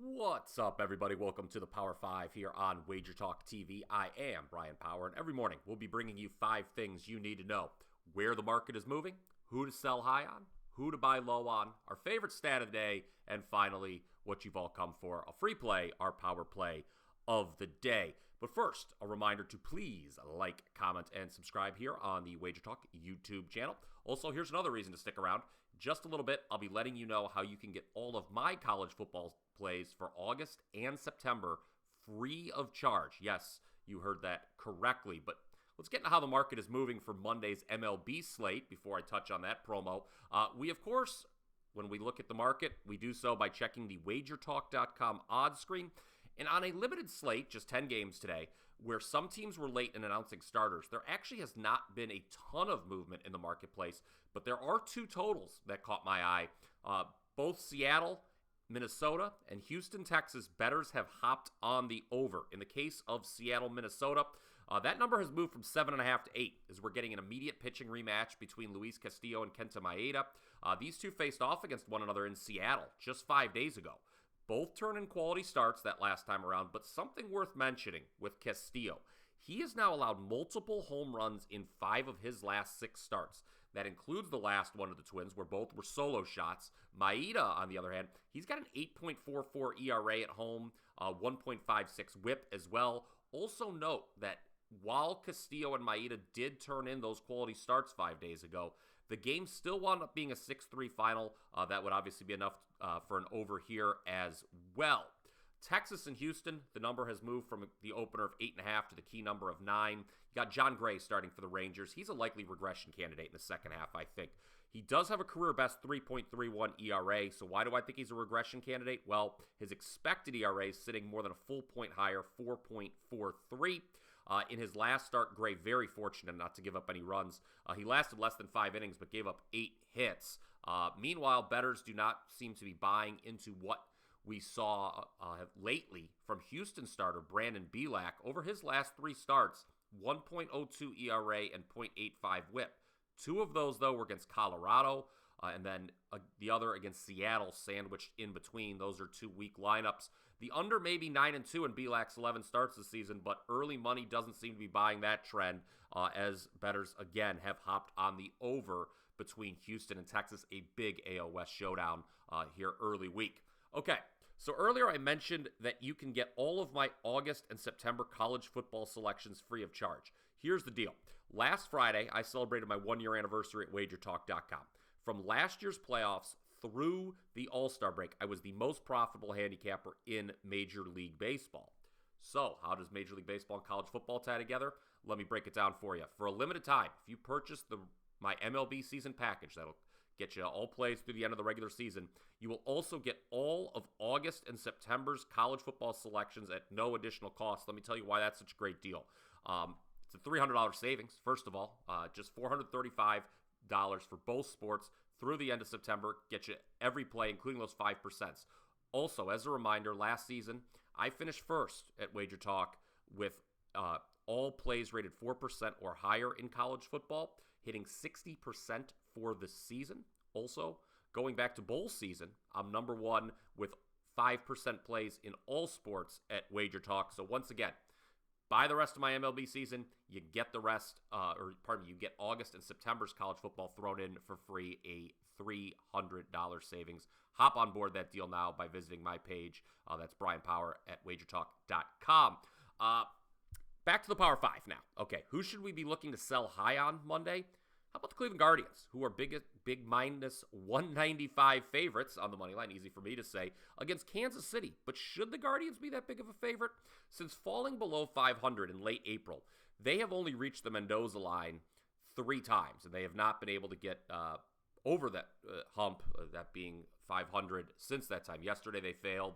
What's up, everybody? Welcome to the Power 5 here on WagerTalk TV. I am Bryan Power, and every morning we'll be bringing you 5 things you need to know. Where the market is moving, who to sell high on, who to buy low on, our favorite stat of the day, and finally, what you've all come for, a free play, our power play of the day. But first, a reminder to please like, comment, and subscribe here on the WagerTalk YouTube channel. Also, here's another reason to stick around. Just a little bit, I'll be letting you know how you can get all of my college football plays for August and September free of charge. Yes, you heard that correctly, but let's get into how the market is moving for Monday's MLB slate before I touch on that promo. We, of course, when we look at the market, we do so by checking the WagerTalk.com odds screen. And on a limited slate, just 10 games today, where some teams were late in announcing starters, there actually has not been a ton of movement in the marketplace, but there are 2 totals that caught my eye. Both Seattle, Minnesota, and Houston, Texas bettors have hopped on the over. In the case of Seattle, Minnesota, that number has moved from 7.5 to 8 as we're getting an immediate pitching rematch between Luis Castillo and Kenta Maeda. These two faced off against one another in Seattle just 5 days ago. Both turn in quality starts that last time around, but something worth mentioning with Castillo. He has now allowed multiple home runs in 5 of his last 6 starts. That includes the last one of the Twins, where both were solo shots. Maeda, on the other hand, he's got an 8.44 ERA at home, 1.56 whip as well. Also note that while Castillo and Maeda did turn in those quality starts 5 days ago, the game still wound up being a 6-3 final. That would obviously be enough for an over here as well. Texas and Houston, the number has moved from the opener of 8.5 to the key number of 9. You got John Gray starting for the Rangers. He's a likely regression candidate in the second half, I think. He does have a career-best 3.31 ERA, so why do I think he's a regression candidate? Well, his expected ERA is sitting more than a full point higher, 4.43. In his last start, Gray very fortunate not to give up any runs. He lasted less than 5 innings, but gave up 8 hits. Meanwhile, bettors do not seem to be buying into what we saw lately from Houston starter Brandon Bielak. Over his last 3 starts, 1.02 ERA and 0.85 whip. 2 of those, though, were against Colorado, and then the other against Seattle, sandwiched in between. Those are 2 weak lineups. The under may be 9-2 in Bielak's 11 starts this season, but early money doesn't seem to be buying that trend, as bettors, again, have hopped on the over between Houston and Texas, a big AL West showdown here early week. Okay, so earlier I mentioned that you can get all of my August and September college football selections free of charge. Here's the deal. Last Friday, I celebrated my 1-year anniversary at WagerTalk.com. From last year's playoffs through the All-Star break, I was the most profitable handicapper in Major League Baseball. So, how does Major League Baseball and college football tie together? Let me break it down for you. For a limited time, if you purchase my MLB season package, that'll get you all plays through the end of the regular season, you will also get all of August and September's college football selections at no additional cost. Let me tell you why that's such a great deal. It's a $300 savings, first of all. Just $435 for both sports through the end of September. Get you every play, including those 5%. Also, as a reminder, last season, I finished first at WagerTalk with all plays rated 4% or higher in college football, hitting 60% for the season. Also, going back to bowl season, I'm number 1 with 5% plays in all sports at WagerTalk. So once again, buy the rest of my MLB season, you get the rest, you get August and September's college football thrown in for free, a $300 savings. Hop on board that deal now by visiting my page. That's Bryan Power at WagerTalk.com. Back to the Power 5 now. Okay, who should we be looking to sell high on Monday? How about the Cleveland Guardians, who are big minus 195 favorites on the money line, easy for me to say, against Kansas City. But should the Guardians be that big of a favorite? Since falling below 500 in late April, they have only reached the Mendoza line 3 times, and they have not been able to get over that hump, that being 500 since that time. Yesterday they failed,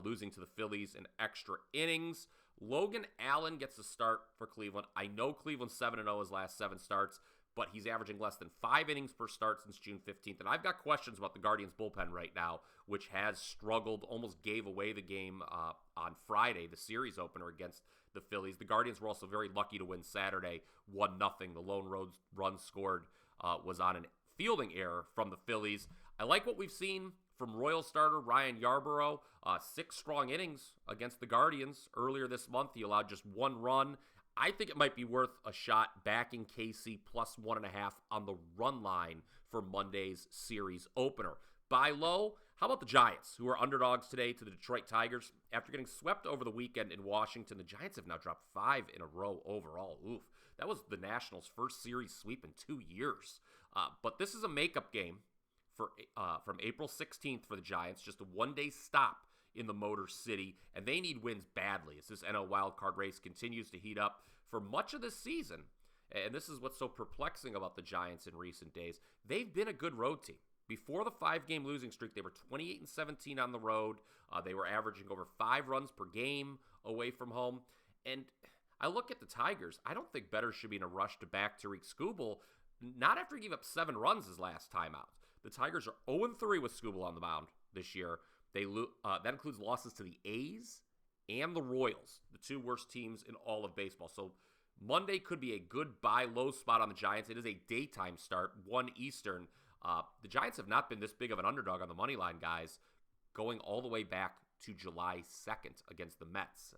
losing to the Phillies in extra innings. Logan Allen gets a start for Cleveland. I know Cleveland's 7-0 his last 7 starts, but he's averaging less than 5 innings per start since June 15th. And I've got questions about the Guardians' bullpen right now, which has struggled, almost gave away the game on Friday, the series opener against the Phillies. The Guardians were also very lucky to win Saturday, 1-0. The lone run scored was on an fielding error from the Phillies. I like what we've seen from Royal starter Ryan Yarborough. 6 strong innings against the Guardians earlier this month. He allowed just 1 run. I think it might be worth a shot backing KC plus 1.5 on the run line for Monday's series opener. Buy low. How about the Giants, who are underdogs today to the Detroit Tigers? After getting swept over the weekend in Washington, the Giants have now dropped 5 in a row overall. Oof. That was the Nationals' first series sweep in 2 years. But this is a makeup game from April 16th for the Giants, just a one-day stop in the Motor City, and they need wins badly as this NL wildcard race continues to heat up for much of this season. And this is what's so perplexing about the Giants in recent days. They've been a good road team. Before the 5-game losing streak, they were 28-17 on the road. They were averaging over 5 runs per game away from home. And I look at the Tigers. I don't think bettors should be in a rush to back Tariq Skubal, not after he gave up 7 runs his last time out. The Tigers are 0-3 with Skubal on the mound this year. That includes losses to the A's and the Royals, the 2 worst teams in all of baseball. So Monday could be a good buy low spot on the Giants. It is a daytime start, 1 Eastern. The Giants have not been this big of an underdog on the money line, guys, going all the way back to July 2nd against the Mets.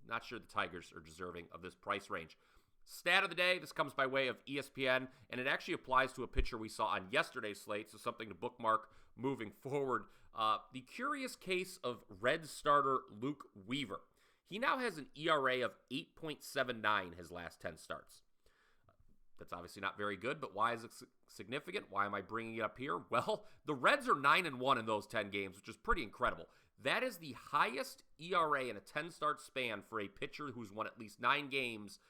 Not sure the Tigers are deserving of this price range. Stat of the day, this comes by way of ESPN, and it actually applies to a pitcher we saw on yesterday's slate, so something to bookmark moving forward. The curious case of Red starter Luke Weaver. He now has an ERA of 8.79 his last 10 starts. That's obviously not very good, but why is it significant? Why am I bringing it up here? Well, the Reds are 9-1 in those 10 games, which is pretty incredible. That is the highest ERA in a 10-start span for a pitcher who's won at least 9 games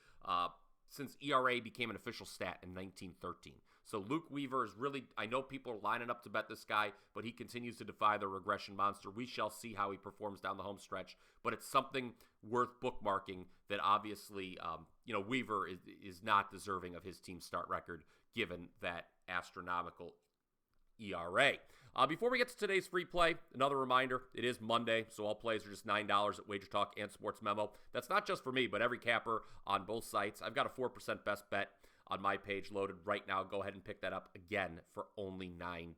since ERA became an official stat in 1913. So Luke Weaver is really, I know people are lining up to bet this guy, but he continues to defy the regression monster. We shall see how he performs down the home stretch, but it's something worth bookmarking that obviously, Weaver is not deserving of his team's start record given that astronomical ERA. Before we get to today's free play, another reminder, it is Monday, so all plays are just $9 at WagerTalk and Sports Memo. That's not just for me, but every capper on both sites. I've got a 4% best bet on my page loaded right now. Go ahead and pick that up again for only $9.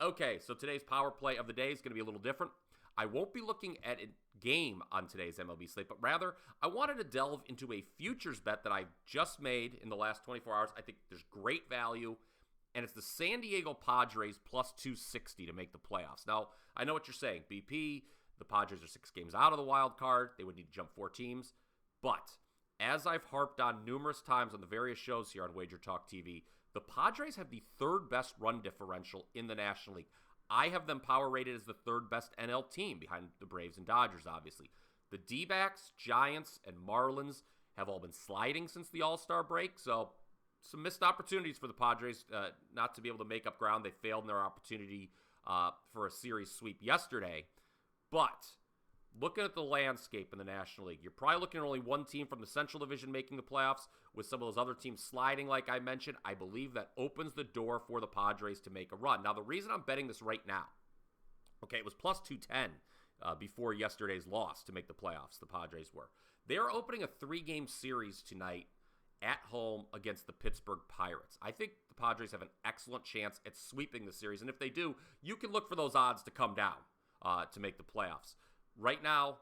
Okay, so today's power play of the day is going to be a little different. I won't be looking at a game on today's MLB slate, but rather I wanted to delve into a futures bet that I just made in the last 24 hours. I think there's great value, and it's the San Diego Padres plus 260 to make the playoffs. Now, I know what you're saying. BP, the Padres are 6 games out of the wild card. They would need to jump 4 teams. But as I've harped on numerous times on the various shows here on WagerTalk TV, the Padres have the 3rd best run differential in the National League. I have them power rated as the 3rd best NL team behind the Braves and Dodgers, obviously. The D-backs, Giants, and Marlins have all been sliding since the All-Star break, so some missed opportunities for the Padres not to be able to make up ground. They failed in their opportunity for a series sweep yesterday. But looking at the landscape in the National League, you're probably looking at only one team from the Central Division making the playoffs, with some of those other teams sliding like I mentioned. I believe that opens the door for the Padres to make a run. Now, the reason I'm betting this right now, okay, it was plus 210 before yesterday's loss to make the playoffs, the Padres were. They're opening a 3-game series tonight at home against the Pittsburgh Pirates. I think the Padres have an excellent chance at sweeping the series, and if they do, you can look for those odds to come down to make the playoffs. Right now,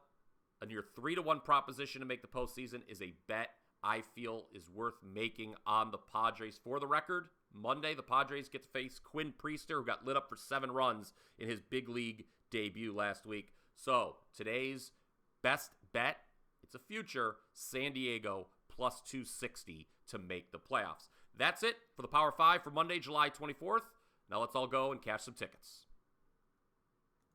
a near 3-1 proposition to make the postseason is a bet I feel is worth making on the Padres. For the record, Monday, the Padres get to face Quinn Priester, who got lit up for 7 runs in his big league debut last week. So, today's best bet, it's a future San Diego plus 260 to make the playoffs. That's it for the Power 5 for Monday, July 24th. Now let's all go and cash some tickets.